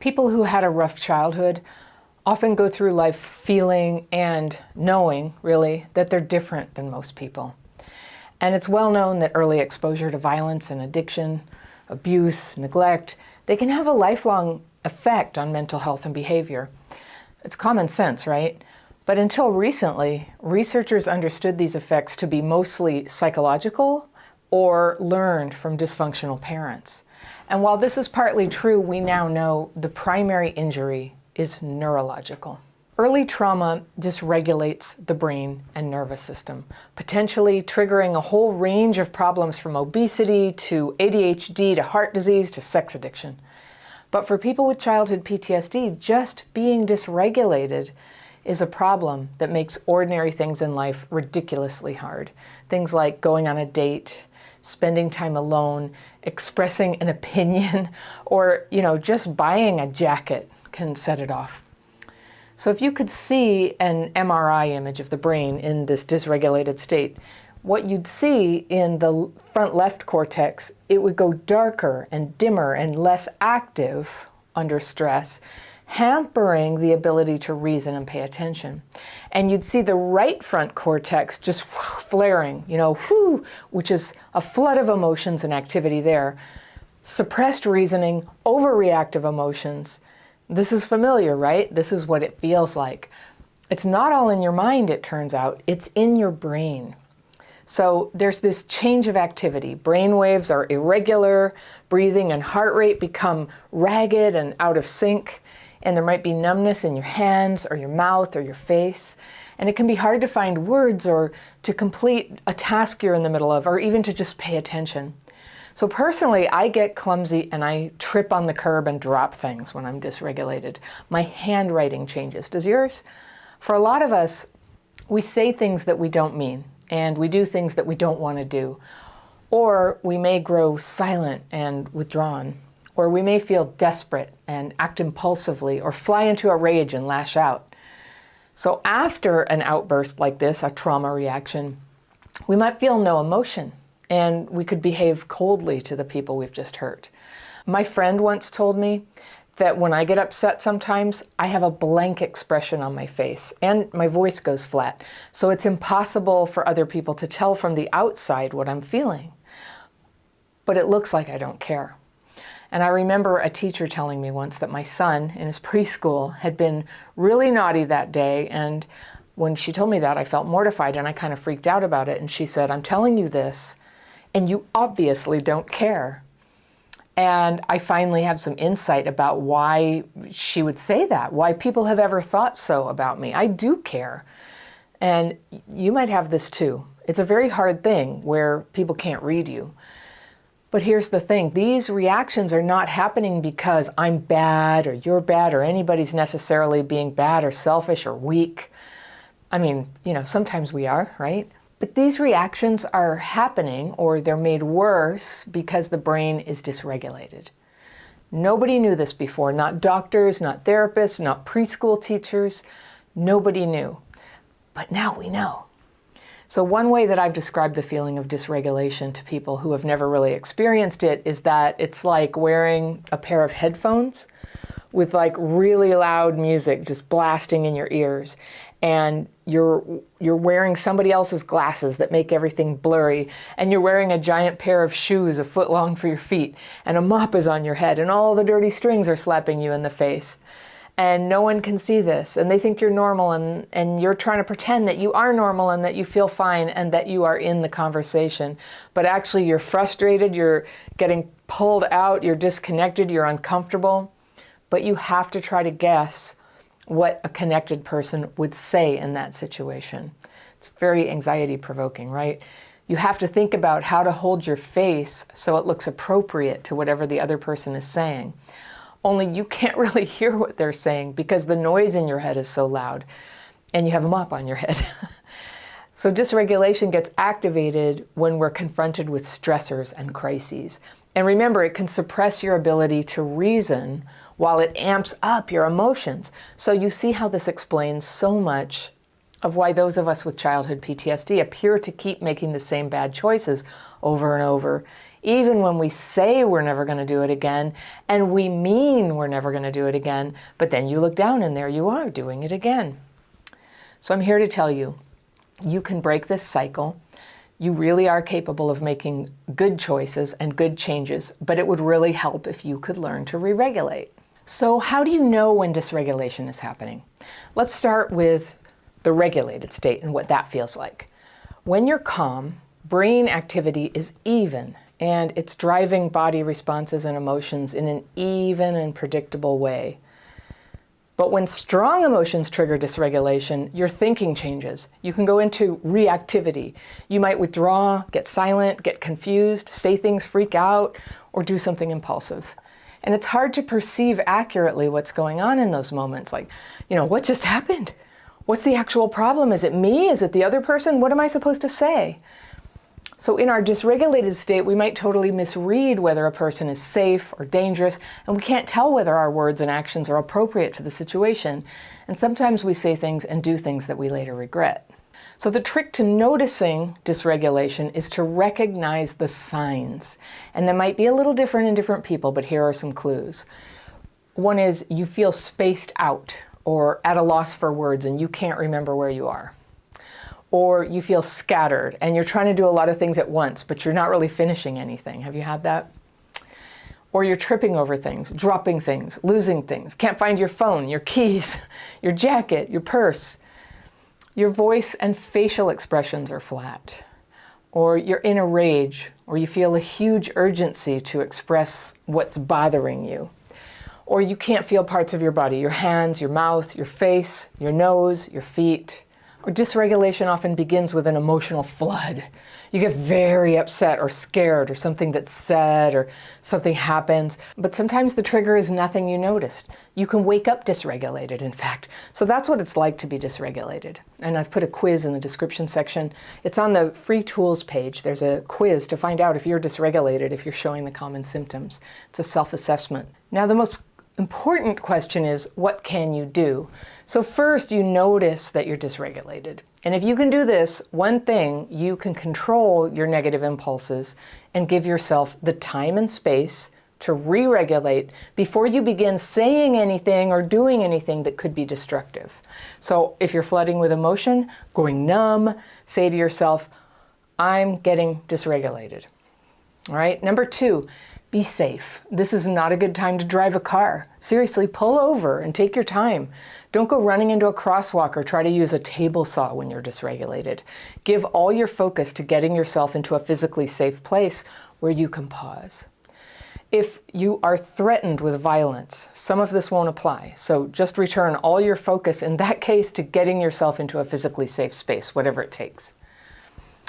People who had a rough childhood often go through life feeling and knowing, really, that they're different than most people. And it's well known that early exposure to violence and addiction, abuse, neglect, they can have a lifelong effect on mental health and behavior. It's common sense, right? But until recently, researchers understood these effects to be mostly psychological or learned from dysfunctional parents. And while this is partly true, we now know the primary injury is neurological. Early trauma dysregulates the brain and nervous system, potentially triggering a whole range of problems from obesity to ADHD to heart disease to sex addiction. But for people with childhood PTSD, just being dysregulated is a problem that makes ordinary things in life ridiculously hard. Things like going on a date, spending time alone, expressing an opinion, or just buying a jacket can set it off. So if you could see an MRI image of the brain in this dysregulated state, what you'd see in the front left cortex, it would go darker and dimmer and less active under stress, hampering the ability to reason and pay attention. And you'd see the right front cortex just flaring, which is a flood of emotions and activity there. Suppressed reasoning, overreactive emotions. This is familiar, right? This is what it feels like. It's not all in your mind, it turns out. It's in your brain. So there's this change of activity. Brain waves are irregular, breathing and heart rate become ragged and out of sync, and there might be numbness in your hands or your mouth or your face. And it can be hard to find words or to complete a task you're in the middle of, or even to just pay attention. So personally, I get clumsy and I trip on the curb and drop things when I'm dysregulated. My handwriting changes. Does yours? For a lot of us, we say things that we don't mean, and we do things that we don't want to do. Or we may grow silent and withdrawn. Or we may feel desperate and act impulsively, or fly into a rage and lash out. So after an outburst like this, a trauma reaction, we might feel no emotion, and we could behave coldly to the people we've just hurt. My friend once told me that when I get upset sometimes, I have a blank expression on my face, and my voice goes flat. So it's impossible for other people to tell from the outside what I'm feeling. But it looks like I don't care. And I remember a teacher telling me once that my son in his preschool had been really naughty that day, and when she told me that, I felt mortified and I kind of freaked out about it. And she said, "I'm telling you this, and you obviously don't care." And I finally have some insight about why she would say that, why people have ever thought so about me. I do care. And you might have this too. It's a very hard thing where people can't read you. But here's the thing, these reactions are not happening because I'm bad or you're bad or anybody's necessarily being bad or selfish or weak. I mean, sometimes we are, right? But these reactions are happening, or they're made worse, because the brain is dysregulated. Nobody knew this before, not doctors, not therapists, not preschool teachers. Nobody knew. But now we know. So one way that I've described the feeling of dysregulation to people who have never really experienced it is that it's like wearing a pair of headphones with like really loud music just blasting in your ears. And you're wearing somebody else's glasses that make everything blurry, and you're wearing a giant pair of shoes a foot long for your feet, and a mop is on your head, and all the dirty strings are slapping you in the face. And no one can see this, and they think you're normal, and you're trying to pretend that you are normal and that you feel fine and that you are in the conversation. But actually you're frustrated, you're getting pulled out, you're disconnected, you're uncomfortable. But you have to try to guess what a connected person would say in that situation. It's very anxiety provoking, right? You have to think about how to hold your face so it looks appropriate to whatever the other person is saying. Only you can't really hear what they're saying because the noise in your head is so loud and you have a mop on your head. So dysregulation gets activated when we're confronted with stressors and crises. And remember, it can suppress your ability to reason while it amps up your emotions. So you see how this explains so much of why those of us with childhood PTSD appear to keep making the same bad choices over and over, even when we say we're never going to do it again, and we mean we're never going to do it again, but then you look down and there you are doing it again. So I'm here to tell you, you can break this cycle. You really are capable of making good choices and good changes, but it would really help if you could learn to re-regulate. So how do you know when dysregulation is happening? Let's start with the regulated state and what that feels like. When you're calm, brain activity is even, and it's driving body responses and emotions in an even and predictable way. But when strong emotions trigger dysregulation, your thinking changes. You can go into reactivity. You might withdraw, get silent, get confused, say things, freak out, or do something impulsive. And it's hard to perceive accurately what's going on in those moments. Like, what just happened? What's the actual problem? Is it me? Is it the other person? What am I supposed to say? So in our dysregulated state, we might totally misread whether a person is safe or dangerous, and we can't tell whether our words and actions are appropriate to the situation. And sometimes we say things and do things that we later regret. So the trick to noticing dysregulation is to recognize the signs. And they might be a little different in different people, but here are some clues. One is you feel spaced out or at a loss for words and you can't remember where you are. Or you feel scattered and you're trying to do a lot of things at once, but you're not really finishing anything. Have you had that? Or you're tripping over things, dropping things, losing things, can't find your phone, your keys, your jacket, your purse. Your voice and facial expressions are flat. Or you're in a rage, or you feel a huge urgency to express what's bothering you. Or you can't feel parts of your body, your hands, your mouth, your face, your nose, your feet. Or dysregulation often begins with an emotional flood. You get very upset or scared or something that's said or something happens, but sometimes the trigger is nothing you noticed. You can wake up dysregulated, in fact. So that's what it's like to be dysregulated. And I've put a quiz in the description section. It's on the free tools page. There's a quiz to find out if you're dysregulated, if you're showing the common symptoms. It's a self-assessment. Now, the most important question is, what can you do? So first, you notice that you're dysregulated. And if you can do this, one thing, you can control your negative impulses and give yourself the time and space to re-regulate before you begin saying anything or doing anything that could be destructive. So if you're flooding with emotion, going numb, say to yourself, I'm getting dysregulated. All right, number 2, be safe. This is not a good time to drive a car. Seriously, pull over and take your time. Don't go running into a crosswalk or try to use a table saw when you're dysregulated. Give all your focus to getting yourself into a physically safe place where you can pause. If you are threatened with violence, some of this won't apply. So just return all your focus in that case to getting yourself into a physically safe space, whatever it takes.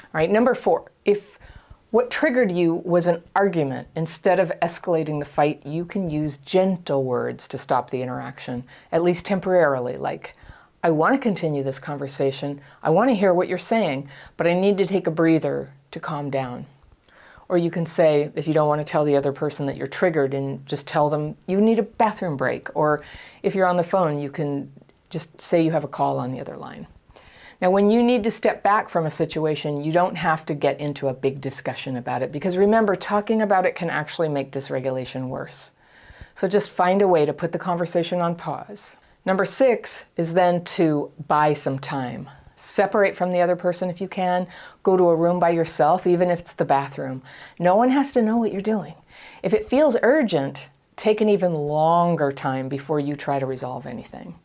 All right, number 4, if what triggered you was an argument, instead of escalating the fight, you can use gentle words to stop the interaction, at least temporarily, like, I want to continue this conversation, I want to hear what you're saying, but I need to take a breather to calm down. Or you can say, if you don't want to tell the other person that you're triggered, and just tell them you need a bathroom break. Or if you're on the phone, you can just say you have a call on the other line. Now, when you need to step back from a situation, you don't have to get into a big discussion about it, because remember, talking about it can actually make dysregulation worse. So just find a way to put the conversation on pause. Number 6 is then to buy some time. Separate from the other person if you can. Go to a room by yourself, even if it's the bathroom. No one has to know what you're doing. If it feels urgent, take an even longer time before you try to resolve anything.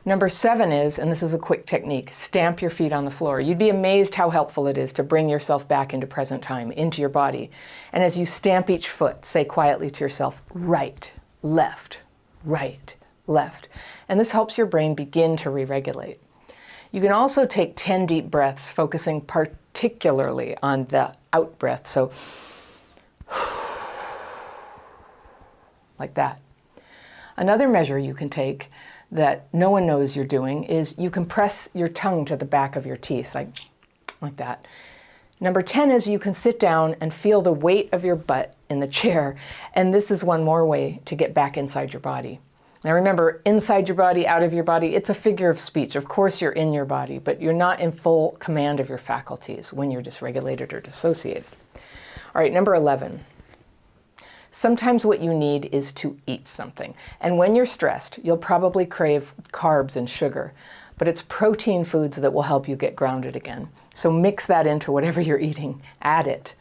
Number 7 is, and this is a quick technique, stamp your feet on the floor. You'd be amazed how helpful it is to bring yourself back into present time, into your body. And as you stamp each foot, say quietly to yourself, right, left, right, left. And this helps your brain begin to re-regulate. You can also take 10 deep breaths, focusing particularly on the out breath. So, like that. Another measure you can take that no one knows you're doing is you can press your tongue to the back of your teeth, like that. Number 10 is you can sit down and feel the weight of your butt in the chair. And this is one more way to get back inside your body. Now remember, inside your body, out of your body, it's a figure of speech. Of course you're in your body, but you're not in full command of your faculties when you're dysregulated or dissociated. All All right, number 11. Sometimes what you need is to eat something. And when you're stressed, you'll probably crave carbs and sugar, but it's protein foods that will help you get grounded again. So mix that into whatever you're eating, add it.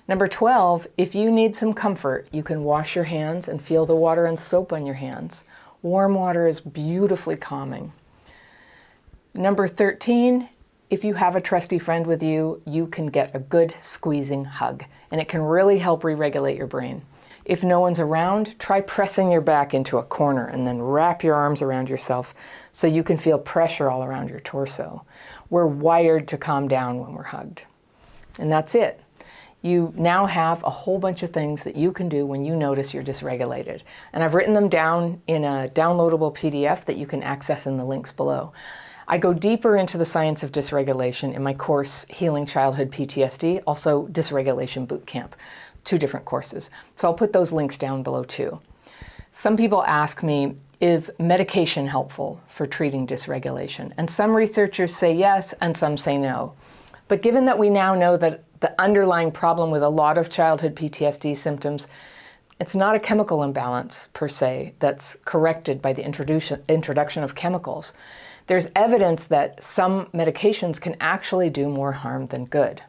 Number 12, if you need some comfort, you can wash your hands and feel the water and soap on your hands. Warm water is beautifully calming. Number 13, if you have a trusty friend with you, you can get a good squeezing hug, and it can really help re-regulate your brain. If no one's around, try pressing your back into a corner and then wrap your arms around yourself so you can feel pressure all around your torso. We're wired to calm down when we're hugged. And that's it. You now have a whole bunch of things that you can do when you notice you're dysregulated. And I've written them down in a downloadable PDF that you can access in the links below. I go deeper into the science of dysregulation in my course, Healing Childhood PTSD, also Dysregulation Bootcamp, 2 different courses. So I'll put those links down below too. Some people ask me, is medication helpful for treating dysregulation? And some researchers say yes, and some say no. But given that we now know that the underlying problem with a lot of childhood PTSD symptoms, it's not a chemical imbalance per se that's corrected by the introduction of chemicals. There's evidence that some medications can actually do more harm than good.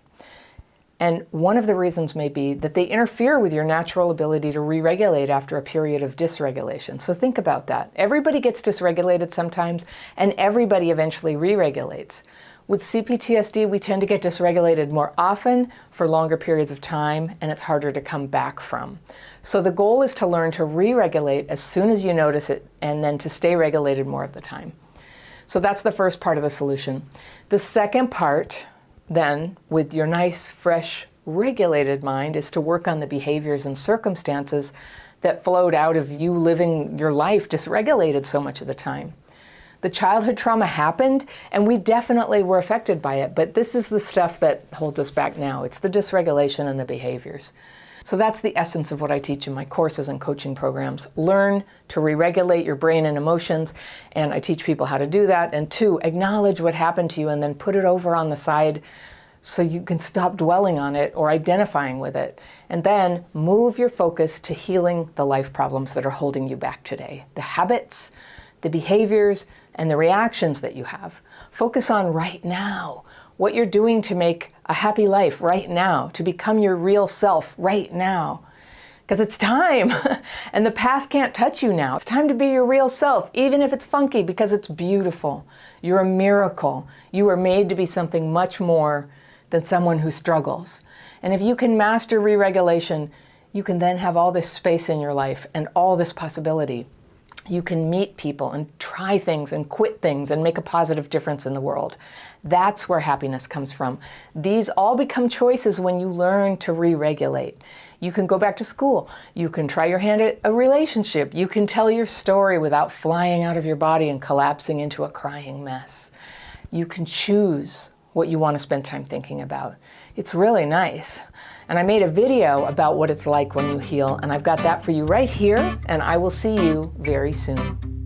And one of the reasons may be that they interfere with your natural ability to re-regulate after a period of dysregulation. So think about that. Everybody gets dysregulated sometimes, and everybody eventually re-regulates. With CPTSD, we tend to get dysregulated more often for longer periods of time, and it's harder to come back from. So the goal is to learn to re-regulate as soon as you notice it, and then to stay regulated more of the time. So that's the first part of the solution. The second part, then, with your nice, fresh, regulated mind, is to work on the behaviors and circumstances that flowed out of you living your life dysregulated so much of the time. The childhood trauma happened, and we definitely were affected by it, but this is the stuff that holds us back now. It's the dysregulation and the behaviors. So that's the essence of what I teach in my courses and coaching programs. Learn to re-regulate your brain and emotions, and I teach people how to do that. And 2, acknowledge what happened to you and then put it over on the side so you can stop dwelling on it or identifying with it. And then move your focus to healing the life problems that are holding you back today. The habits, the behaviors, and the reactions that you have. Focus on right now, what you're doing to make a happy life right now, to become your real self right now. Because it's time, and the past can't touch you now. It's time to be your real self, even if it's funky, because it's beautiful. You're a miracle. You are made to be something much more than someone who struggles. And if you can master re-regulation, you can then have all this space in your life and all this possibility. You can meet people and try things and quit things and make a positive difference in the world. That's where happiness comes from. These all become choices when you learn to re-regulate. You can go back to school. You can try your hand at a relationship. You can tell your story without flying out of your body and collapsing into a crying mess. You can choose what you want to spend time thinking about. It's really nice. And I made a video about what it's like when you heal, and I've got that for you right here, and I will see you very soon.